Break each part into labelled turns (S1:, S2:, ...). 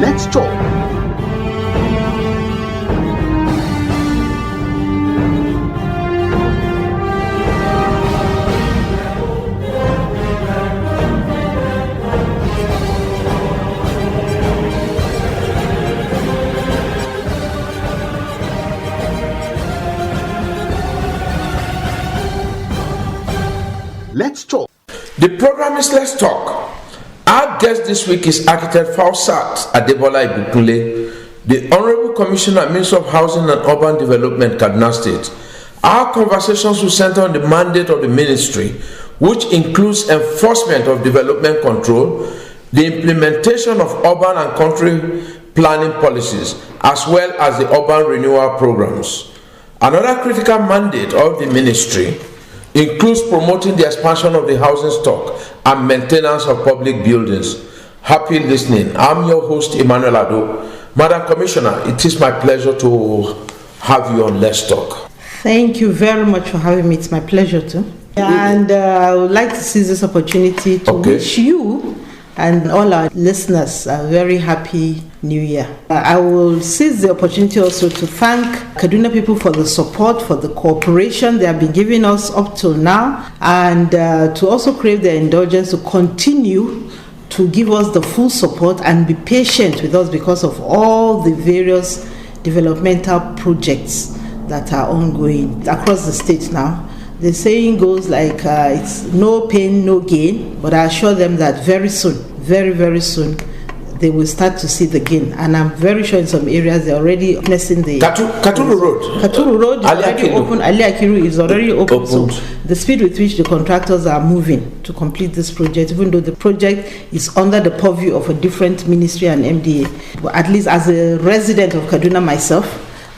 S1: Let's talk. Let's talk.
S2: The program is Let's Talk. Our guest this week is architect Fausat Ibekunle, the Honorable Commissioner, Minister of Housing and Urban Development, Kaduna State. Our conversations will center on the mandate of the ministry, which includes enforcement of development control, the implementation of urban and country planning policies, as well as the urban renewal programs. Another critical mandate of the ministry includes promoting the expansion of the housing stock and maintenance of public buildings. Happy listening. I'm your host, Emmanuel Ado. Madam Commissioner, it is my pleasure to have you on Let's Talk.
S3: Thank you very much for having me. It's my pleasure too. And I would like to seize this opportunity to wish you and all our listeners a very happy New Year. I will seize the opportunity also to thank Kaduna people for the support, for the cooperation they have been giving us up till now, and to also crave their indulgence to continue to give us the full support and be patient with us because of all the various developmental projects that are ongoing across the state now. The saying goes like, it's no pain, no gain, but I assure them that very soon, very, very soon, they will start to see the gain. And I'm very sure in some areas they're already witnessing the...
S2: Katuru Road.
S3: Katuru Road is already open. Ali Akiru is already open. So the speed with which the contractors are moving to complete this project, even though the project is under the purview of a different ministry and MDA. But at least as a resident of Kaduna myself,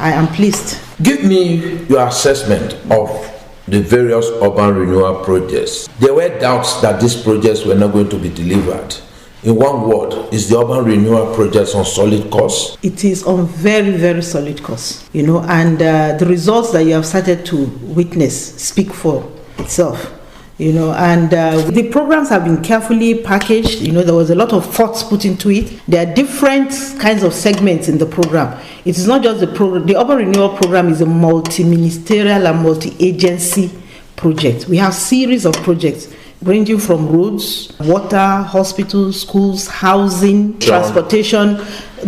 S3: I am pleased.
S2: Give me your assessment of the various urban renewal projects. There were doubts that these projects were not going to be delivered. In one word, is the urban renewal projects on solid course?
S3: It is on very, very solid course, and the results that you have started to witness speak for itself. And the programs have been carefully packaged. There was a lot of thoughts put into it. There are different kinds of segments in the program. It is not just the program. The urban renewal program is a multi-ministerial and multi-agency project. We have series of projects ranging from roads, water, hospitals, schools, housing, transportation,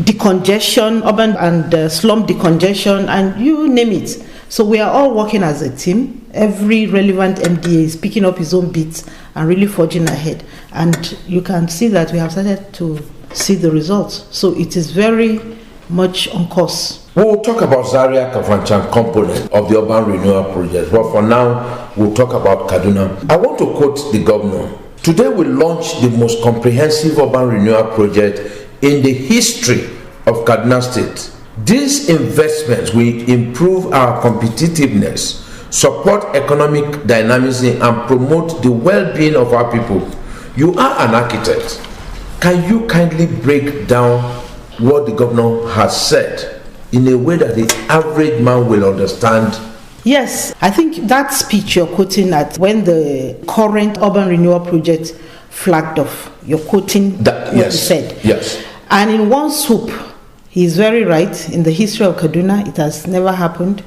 S3: decongestion, urban and slum decongestion, and you name it. So we are all working as a team. Every relevant MDA is picking up his own bits and really forging ahead. And you can see that we have started to see the results. So it is very much on course.
S2: We'll talk about Zaria Kafanchan component of the urban renewal project. But for now, we'll talk about Kaduna. I want to quote the governor. Today we launch the most comprehensive urban renewal project in the history of Kaduna State. These investments will improve our competitiveness, support economic dynamism, and promote the well-being of our people. You are an architect. Can you kindly break down what the governor has said in a way that the average man will understand?
S3: Yes, I think that speech you're quoting at when the current urban renewal project flagged off, you're quoting that, what he said.
S2: Yes.
S3: And in one swoop, he's very right. In the history of Kaduna, it has never happened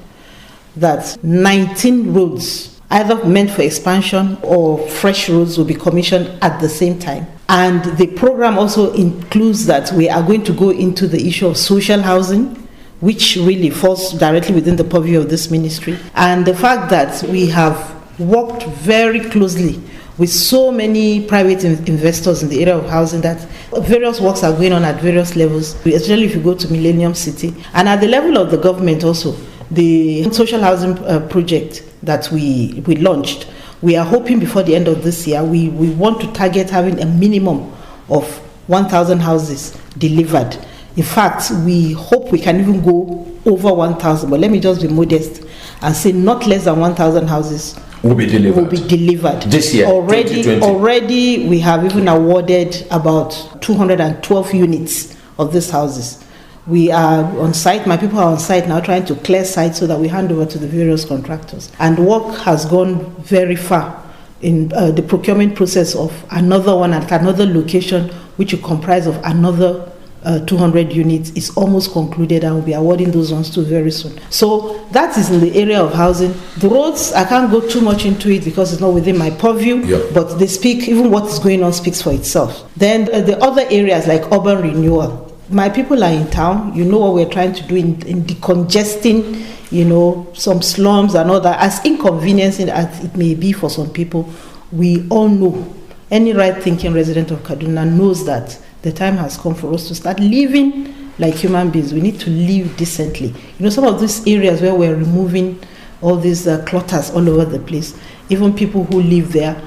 S3: that 19 roads, either meant for expansion or fresh roads, will be commissioned at the same time. And the program also includes that we are going to go into the issue of social housing, which really falls directly within the purview of this ministry. And the fact that we have worked very closely with so many private investors in the area of housing that various works are going on at various levels, especially if you go to Millennium City. And at the level of the government also, the social housing project that we launched, we are hoping before the end of this year, we want to target having a minimum of 1,000 houses delivered. In fact, we hope we can even go over 1,000, but let me just be modest and say not less than 1,000 houses
S2: will be
S3: delivered
S2: this year.
S3: Already we have even awarded about 212 units of these houses. We are on site, my people are on site now trying to clear sites so that we hand over to the various contractors. And work has gone very far in the procurement process of another one at another location, which will comprise of another 200 units is almost concluded, and we'll be awarding those ones too very soon. So that is in the area of housing. The roads, I can't go too much into it because it's not within my purview, but they speak, even what is going on speaks for itself. Then the other areas like urban renewal. My people are in town. You know what we're trying to do in decongesting, some slums and all that. As inconveniencing as it may be for some people, we all know, any right-thinking resident of Kaduna knows that the time has come for us to start living like human beings. We need to live decently. Some of these areas where we're removing all these clutters all over the place, even people who live there,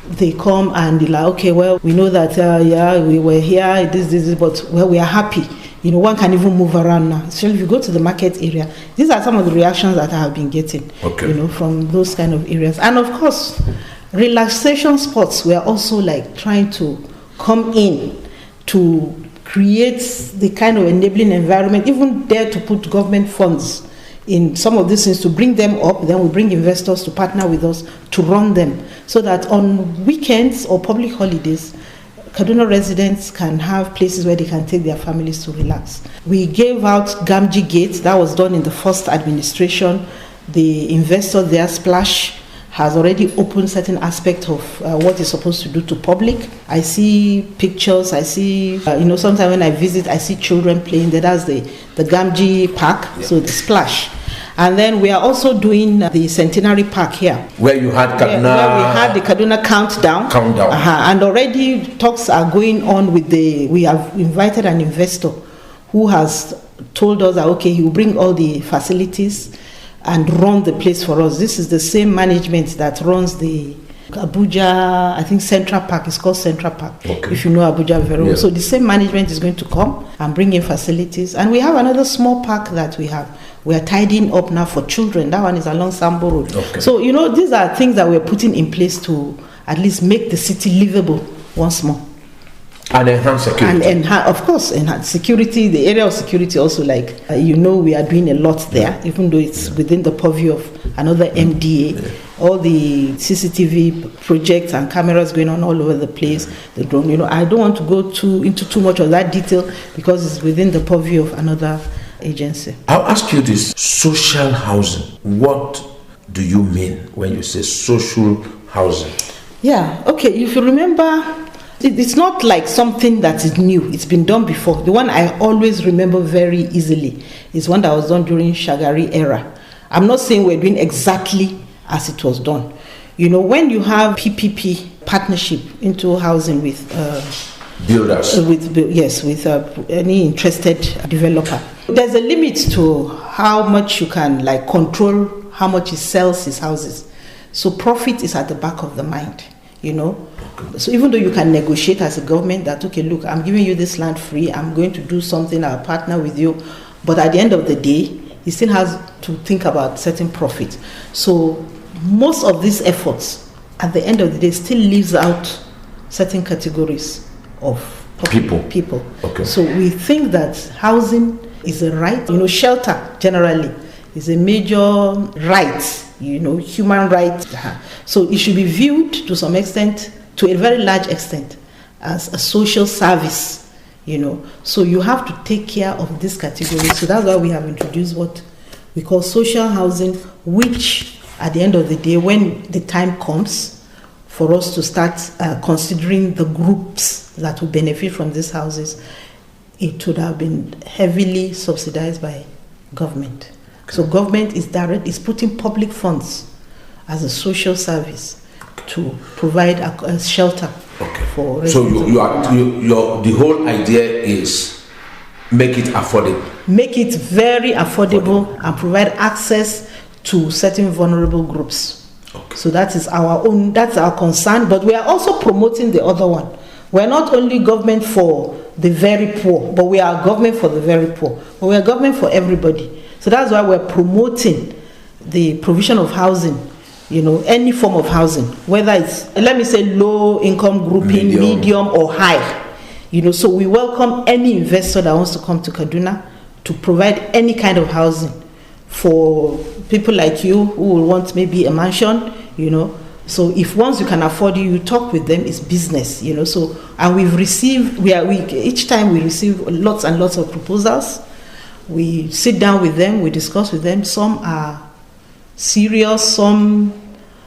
S3: they come and they're like, okay, well, we know that, we were here, this, but well, we are happy. One can even move around now. Especially if you go to the market area. These are some of the reactions that I have been getting, from those kind of areas. And of course, relaxation spots were also like trying to come in to create the kind of enabling environment, even there to put government funds in some of these things to bring them up. Then we bring investors to partner with us to run them, so that on weekends or public holidays, Kaduna residents can have places where they can take their families to relax. We gave out Gamji Gate. That was done in the first administration. The investor there, Splash, has already opened certain aspects of what it's supposed to do to public. I see pictures, I see, sometimes when I visit, I see children playing there. That's the Gamji Park, so the Splash. And then we are also doing the Centenary Park here.
S2: Where you had Kaduna.
S3: Where we had the Kaduna countdown. And already talks are going on with we have invited an investor who has told us that, okay, he will bring all the facilities and run the place for us. This is the same management that runs the Abuja, I think Central Park. It's called Central Park, if you know Abuja very well. So the same management is going to come and bring in facilities. And we have another small park that we are tidying up now for children. That one is along Sambo Road. So, these are things that we're putting in place to at least make the city livable once more.
S2: And enhance security.
S3: And of course, enhance security. The area of security also, we are doing a lot there, even though it's within the purview of another MDA. All the CCTV projects and cameras going on all over the place. The drone, I don't want to go into too much of that detail because it's within the purview of another agency.
S2: I'll ask you this: social housing. What do you mean when you say social housing?
S3: Yeah. Okay. If you remember. It's not like something that is new. It's been done before. The one I always remember very easily is one that was done during Shagari era. I'm not saying we're doing exactly as it was done. When you have PPP partnership into housing with
S2: builders,
S3: with any interested developer, there's a limit to how much you can control how much he sells his houses. So profit is at the back of the mind. So even though you can negotiate as a government that, okay, look, I'm giving you this land free, I'm going to do something, I'll partner with you, but at the end of the day, he still has to think about certain profit. So most of these efforts, at the end of the day, still leaves out certain categories of people. So we think that housing is a right, shelter generally is a major right, human right. So it should be viewed to some extent, to a very large extent, as a social service, So you have to take care of this category. So that's why we have introduced what we call social housing, which at the end of the day, when the time comes for us to start considering the groups that will benefit from these houses, it would have been heavily subsidized by government. So government is putting public funds as a social service to provide a shelter for residents.
S2: So the whole idea is make it affordable.
S3: Make it very affordable and provide access to certain vulnerable groups. So that's our concern, but we are also promoting the other one. We're not only government for the very poor, but we are government for the very poor. But we are government for everybody. So that's why we're promoting the provision of housing, any form of housing, whether it's, let me say, low income grouping, medium or high. So we welcome any investor that wants to come to Kaduna to provide any kind of housing for people like you who will want maybe a mansion, So if once you can afford it, you talk with them, it's business, So, and each time we receive lots and lots of proposals. We sit down with them, we discuss with them. Some are serious, some,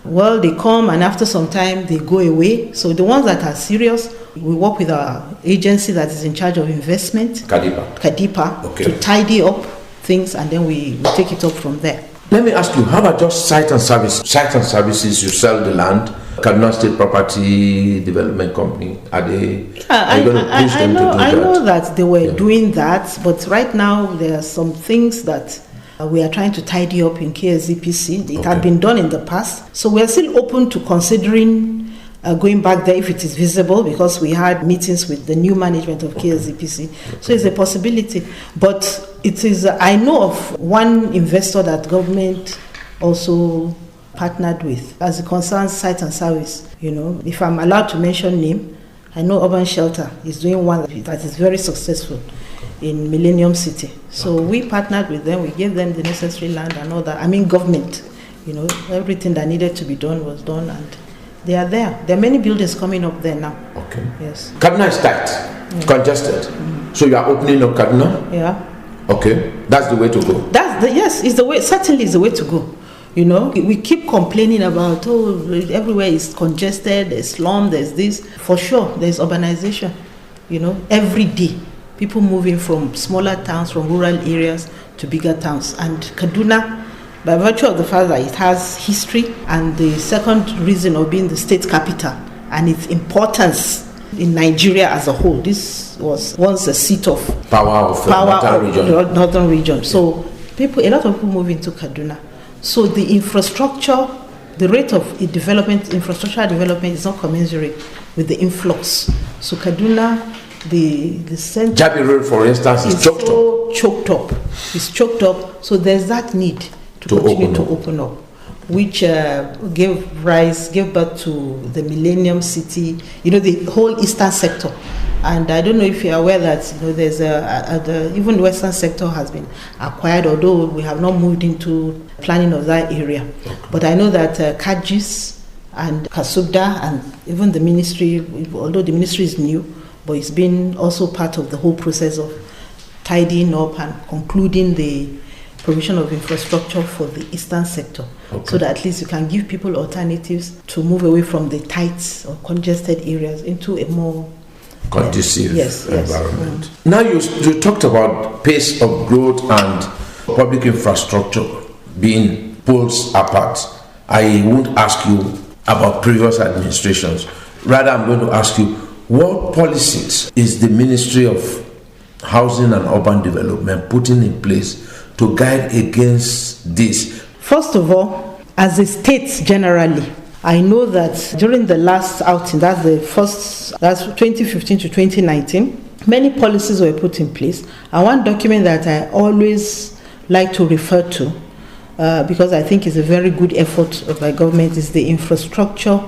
S3: they come and after some time they go away. So the ones that are serious, we work with our agency that is in charge of investment, Kadipa,
S2: okay,
S3: to tidy up things, and then we take it up from there.
S2: Let me ask you, how about just site and services? You sell the land, Kaduna State Property Development Company. Are you going to push them to do that?
S3: I know that they were doing that, but right now there are some things that we are trying to tidy up in KSDPC. It had been done in the past, so we are still open to considering going back there if it is visible, because we had meetings with the new management of KSDPC. So it's a possibility. But it is, I know of one investor that government also partnered with as it concerns site and service. If I'm allowed to mention name, I know Urban Shelter is doing one that is very successful in Millennium City. So we partnered with them, we gave them the necessary land and all that. Government, everything that needed to be done was done, and they are there. There are many buildings coming up there now.
S2: Okay.
S3: Yes.
S2: Kaduna is tight, congested. So you are opening up Kaduna?
S3: Yeah.
S2: Okay. That's the way to go.
S3: Yes, it's the way. Certainly, is the way to go. We keep complaining about everywhere is congested. There's slum. There's this. For sure, there's urbanization. Every day, people moving from smaller towns, from rural areas to bigger towns, and Kaduna, by virtue of the fact that it has history, and the second reason of being the state capital and its importance in Nigeria as a whole. This was once a seat of
S2: power of
S3: northern region. So a lot of people move into Kaduna. So the infrastructure, the rate of infrastructural development is not commensurate with the influx. So Kaduna, the center,
S2: Jabi Road, for instance, is
S3: choked up. It's choked up. So there's that need to continue to open up, which gave birth to the Millennium City, the whole eastern sector. And I don't know if you're aware that there's even the western sector has been acquired, although we have not moved into planning of that area. Okay. But I know that Kajis and Kasubda and even the ministry, although the ministry is new, but it's been also part of the whole process of tidying up and concluding the provision of infrastructure for the eastern sector, so that at least you can give people alternatives to move away from the tight or congested areas into a more
S2: conducive environment. Now you talked about pace of growth and public infrastructure being poles apart. I won't ask you about previous administrations. Rather, I'm going to ask you, what policies is the Ministry of Housing and Urban Development putting in place to guide against this?
S3: First of all, as a state generally, I know that during the last outing, that's 2015 to 2019, many policies were put in place. And one document that I always like to refer to, because I think it's a very good effort by government, is the infrastructure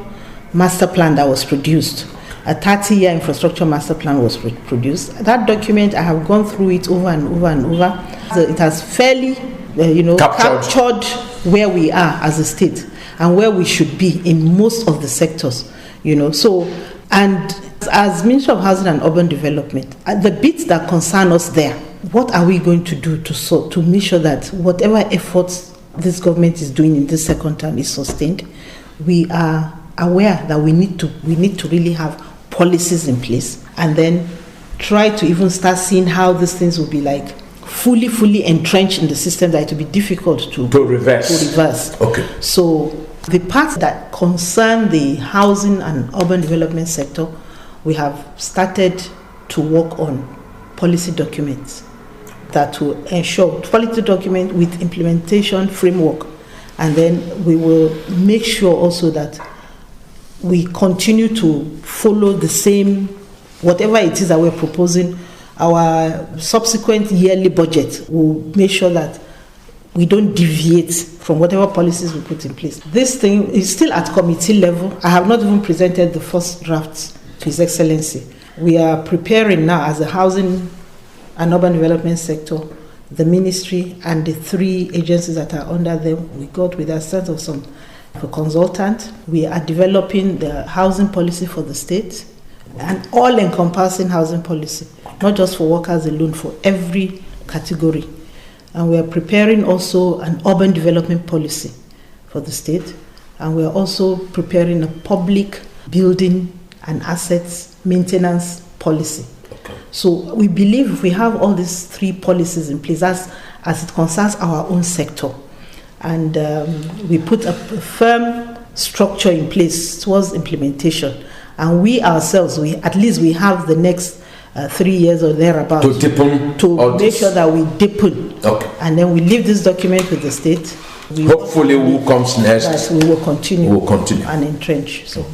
S3: master plan that was produced. A 30-year infrastructure master plan was produced. That document, I have gone through it over and over and over. So it has fairly, captured where we are as a state and where we should be in most of the sectors. So, and as Ministry of Housing and Urban Development, the bits that concern us there, what are we going to do to make sure that whatever efforts this government is doing in this second term is sustained? We are aware that we need to really have policies in place, and then try to even start seeing how these things will be like fully entrenched in the system, that it will be difficult to reverse.
S2: Okay.
S3: So the parts that concern the housing and urban development sector, we have started to work on policy documents that will ensure quality document with implementation framework, and then we will make sure also that we continue to follow the same, whatever it is that we're proposing. Our subsequent yearly budget will make sure that we don't deviate from whatever policies we put in place. This thing is still at committee level. I have not even presented the first draft to His Excellency. We are preparing now as a housing and urban development sector, the ministry and the 3 agencies that are under them. We got with a sense of some a consultant. We are developing the housing policy for the state, an all-encompassing housing policy, not just for workers alone, for every category. And we are preparing also an urban development policy for the state. And we are also preparing a public building and assets maintenance policy.
S2: Okay.
S3: So we believe if we have all these three policies in place, as it concerns our own sector, and we put a firm structure in place towards implementation, and we ourselves, we have the next 3 years or thereabouts to make sure that we deepen.
S2: Okay.
S3: And then we leave this document with the state.
S2: Hopefully, who comes next?
S3: We will continue.
S2: We will continue
S3: and entrench. So.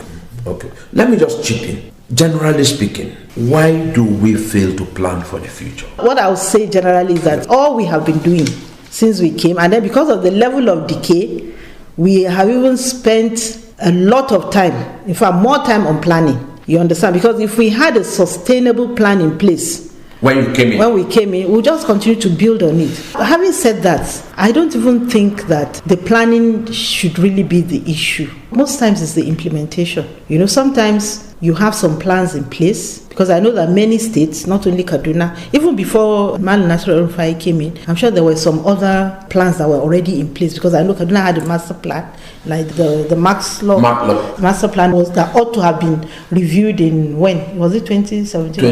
S2: Okay. Let me just chip in. Generally speaking, why do we fail to plan for the future?
S3: What I would say generally is that all we have been doing since we came, and then because of the level of decay, we have even spent a lot of time, in fact more time on planning. You understand? Because if we had a sustainable plan in place,
S2: when we came in,
S3: we'll just continue to build on it. Having said that, I don't even think that the planning should really be the issue. Most times it's the implementation. Sometimes you have some plans in place, because I know that many states, not only Kaduna, even before Malam Nasir El-Rufai came in, I'm sure there were some other plans that were already in place, because I know Kaduna had a master plan, like the Max-Law master plan that ought to have been reviewed in when? Was it 2017?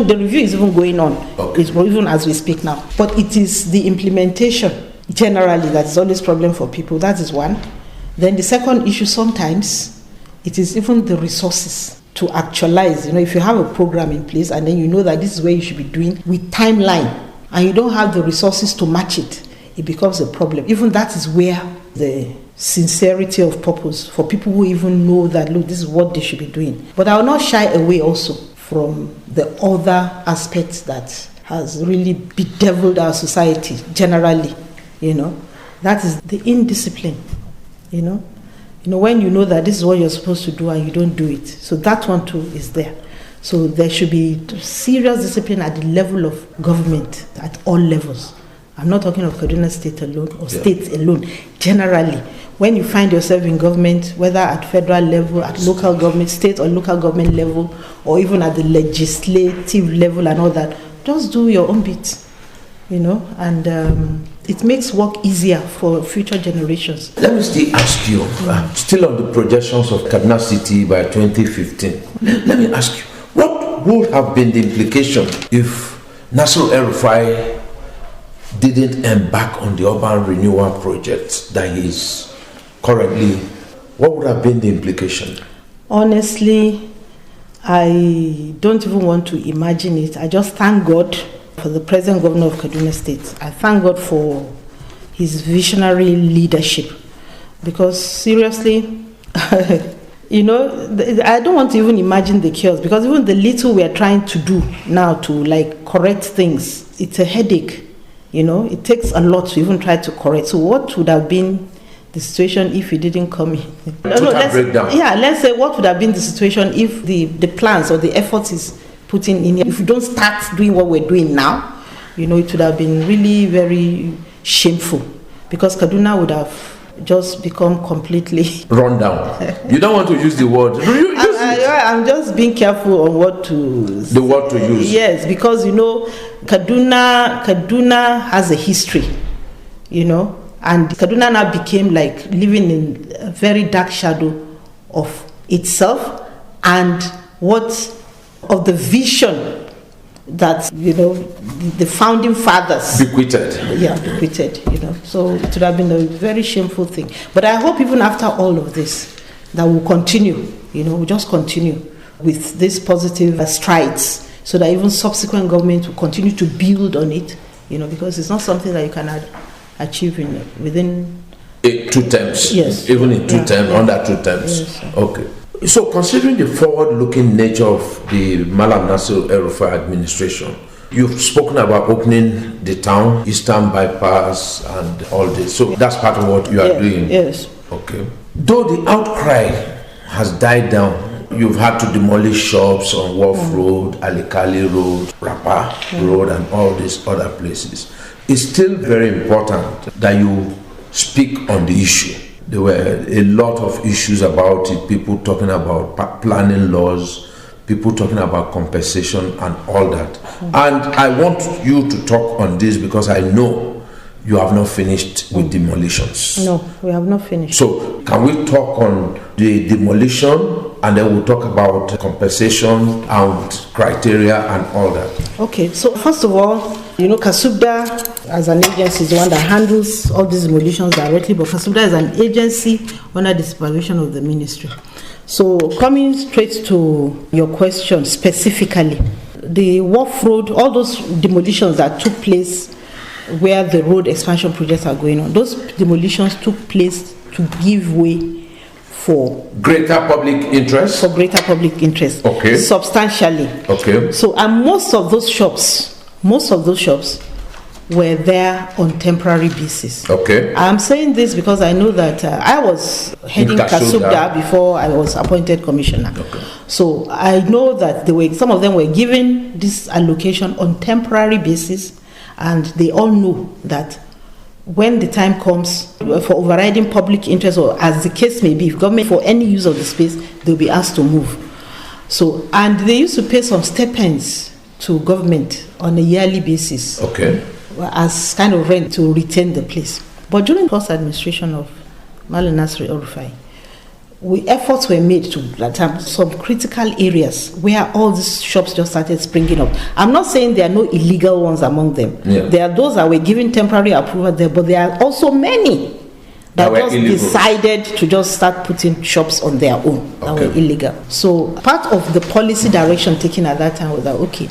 S3: The review is even going on.
S2: Okay.
S3: It's even as we speak now. But it is the implementation generally that is always a problem for people. That is one. Then the second issue, sometimes it is even the resources to actualize. If you have a program in place and then you know that this is where you should be doing with timeline, and you don't have the resources to match it, it becomes a problem. Even that is where the sincerity of purpose for people who even know that, look, this is what they should be doing. But I will not shy away also from the other aspects that has really bedeviled our society generally. That is the indiscipline. When you know that this is what you're supposed to do and you don't do it. So that one too is there. So there should be serious discipline at the level of government at all levels. I'm not talking of Kaduna State alone or states alone. Generally, when you find yourself in government, whether at federal level, at local government, state or local government level, or even at the legislative level and all that, just do your own bit, and it makes work easier for future generations.
S2: Let me still ask you, still on the projections of Kaduna City by 2015, let me ask you, what would have been the implication if Nasir El-Rufai didn't embark on the urban renewal project that he is currently? What would have been the implication?
S3: Honestly, I don't even want to imagine it. I just thank God for the present governor of Kaduna State. I thank God for his visionary leadership, because seriously, I don't want to even imagine the chaos, because even the little we are trying to do now to correct things, it's a headache. It takes a lot to even try to correct. So what would have been the situation if he didn't come in? Let's say what would have been the situation if the plans or the efforts is putting in here, if we don't start doing what we're doing now, it would have been really very shameful, because Kaduna would have just become completely
S2: run down. You don't want to use the word.
S3: I'm just being careful on the word to use. Yes, because Kaduna has a history, and Kaduna now became like living in a very dark shadow of itself and of the vision that the founding fathers
S2: bequeathed.
S3: So it would have been a very shameful thing. But I hope even after all of this that we'll continue, we'll just continue with these positive strides, so that even subsequent government will continue to build on it, because it's not something that you can achieve within
S2: 2 terms.
S3: Yes.
S2: Even in 2 terms, under 2 terms.
S3: Yes.
S2: Okay. So, considering the forward-looking nature of the Malam Nasir El-Rufai administration, you've spoken about opening the town, Eastern Bypass, and all this. So, that's part of what you are doing.
S3: Yes.
S2: Okay. Though the outcry has died down, you've had to demolish shops on Wharf Road, Alikali Road, Rapa Road, and all these other places. it's still very important that you speak on the issue. There were a lot of issues about it, people talking about planning laws, people talking about compensation and all that. And I want you to talk on this because I know you have not finished with demolitions.
S3: No, we have not finished.
S2: So can we talk on the demolition and then we'll talk about compensation and criteria and all that?
S3: Okay, so first of all, Kasubda as an agency is the one that handles all these demolitions directly, but Kasubda is an agency under the supervision of the ministry. So coming straight to your question specifically, the Wharf Road, all those demolitions that took place where the road expansion projects are going on, those demolitions took place to give way for
S2: greater public interest.
S3: Okay. Substantially.
S2: Okay.
S3: So and most of those shops were there on temporary basis.
S2: Okay.
S3: I'm saying this because I know that I was heading Kasubda before I was appointed commissioner.
S2: Okay.
S3: So I know that some of them were given this allocation on temporary basis, and they all know that when the time comes for overriding public interest, or as the case may be, if government for any use of the space, they'll be asked to move. So, and they used to pay some stipends to government on a yearly basis.
S2: Okay.
S3: As kind of rent to retain the place. But during the first administration of Malam Nasri El-Rufai, efforts were made to some critical areas where all these shops just started springing up. I'm not saying there are no illegal ones among them.
S2: Yeah.
S3: There are those that were given temporary approval there, but there are also many that just
S2: illegal.
S3: Decided to just start putting shops on their own that were illegal. So part of the policy direction taken at that time was that, okay,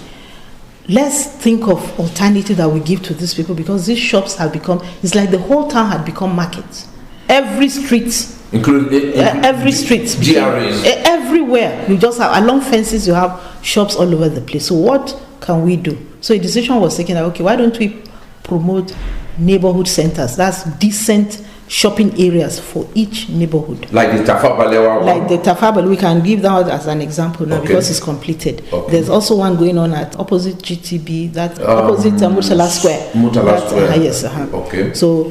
S3: let's think of alternative that we give to these people, because these shops have become, it's like the whole town had become markets. Every street, every street,
S2: GRAs.
S3: Everywhere, you just have, along fences, you have shops all over the place. So what can we do? So a decision was taken that, okay, why don't we promote neighborhood centers? That's decent shopping areas for each neighborhood.
S2: Like the Tafa Balewa one?
S3: Like the Tafa Balewa, we can give that as an example now because it's completed. Okay. There's also one going on at opposite GTB, that opposite Murtala Square.
S2: Murtala Square.
S3: Yes.
S2: Okay.
S3: So,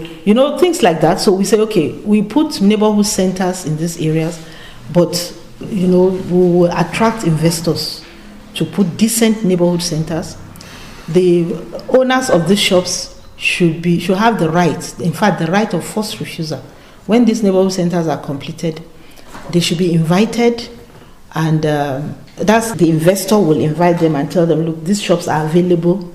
S3: things like that. So we say, okay, we put neighborhood centers in these areas, but, we will attract investors to put decent neighborhood centers. The owners of these shops should have the right, in fact, the right of first refusal. When these neighborhood centers are completed, they should be invited, and that's the investor will invite them and tell them, look, these shops are available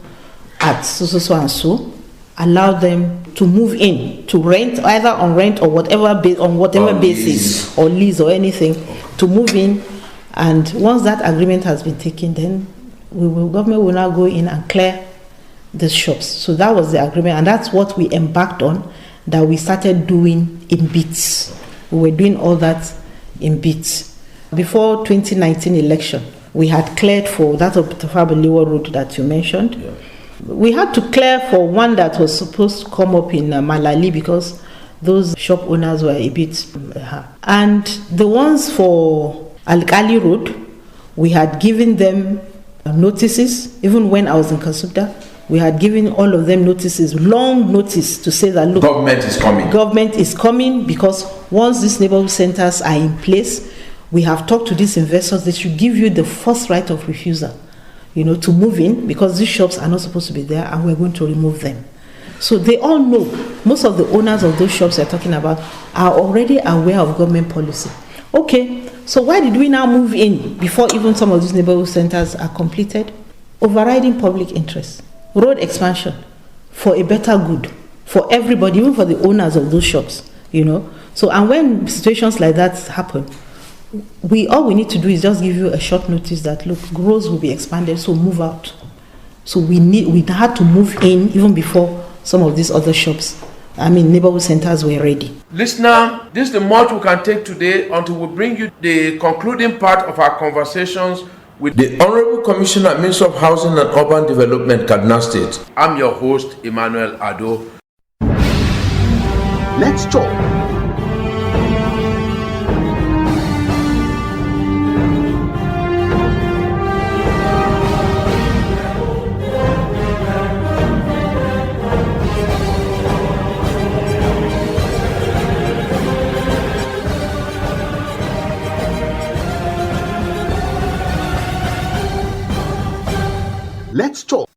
S3: at so and so. Allow them to move in, to rent, either on rent or whatever basis, or lease or anything, to move in. And once that agreement has been taken, then government will now go in and clear these shops. So that was the agreement, and that's what we embarked on, that we started doing in bits. We were doing all that in bits. Before 2019 election, we had cleared for that of Tafa Balewa Road that you mentioned. Yeah. We had to clear for one that was supposed to come up in Malali because those shop owners were a bit... And the ones for Alkali Road, we had given them notices, even when I was in Kasubda. We had given all of them notices, long notice, to say that, look,
S2: government is coming,
S3: because once these neighborhood centers are in place, we have talked to these investors. They should give you the first right of refusal, to move in, because these shops are not supposed to be there, and we're going to remove them. So they all know. Most of the owners of those shops you're talking about are already aware of government policy. Okay, so why did we now move in before even some of these neighborhood centers are completed? Overriding public interest. Road expansion for a better good for everybody, even for the owners of those shops, So, and when situations like that happen, all we need to do is just give you a short notice that, look, growth will be expanded, so move out. So we had to move in even before some of these other shops, neighborhood centers were ready.
S2: Listener, this is the much we can take today until we bring you the concluding part of our conversations with the Honorable Commissioner, Minister of Housing and Urban Development, Kaduna State. I'm your host, Emmanuel Ado.
S1: Let's talk. Let's talk.